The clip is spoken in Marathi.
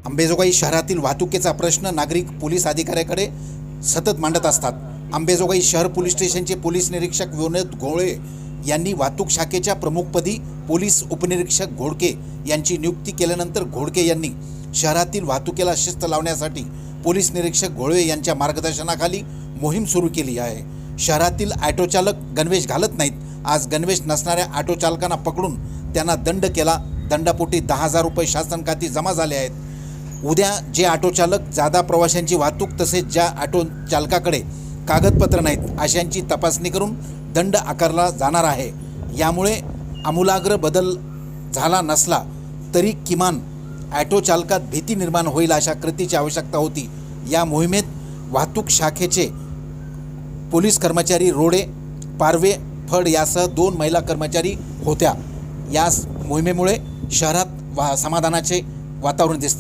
अंबेजोगाई शहरातील वाहतुकीचा प्रश्न नागरिक पोलीस अधिकाऱ्याकडे सतत मांडत असतात। अंबेजोगाई शहर पोलीस स्टेशनचे पोलीस निरीक्षक विनोद घोळे यांनी वाहतूक शाखेच्या प्रमुखपदी पोलीस उपनिरीक्षक घोडके यांची नियुक्ती केल्यानंतर घोडके यांनी शहरातील वाहतुकीला शिस्त लावण्यासाठी पोलीस निरीक्षक घोळे यांच्या मार्गदर्शनाखाली मोहीम सुरू केली आहे। शहरातील ऑटो चालक गणवेश घालत नाहीत। आज गणवेश नसणाऱ्या ऑटो चालकांना पकडून त्यांना दंड केला। दंडापोटी 10,000 रुपये शासन खाती जमा झाले आहेत। उद्या जे ऑटो चालक जादा प्रवाशांची वाहतूक तसेच ज्या ऑटो चालकाकडे कागदपत्र नाहीत अशांची तपासणी करून दंड आकारला जाणार आहे। यामुळे आमूलाग्र बदल झाला नसला तरी किमान ऑटो चालकात भीती निर्माण होईल अशा कृतीची आवश्यकता होती। या मोहिमेत वाहतूक शाखेचे पोलीस कर्मचारी रोडे, पारवे, फड यासह 2 महिला कर्मचारी होत्या। या मोहिमेमुळे शहरात समाधानाचे वातावरण दिसते।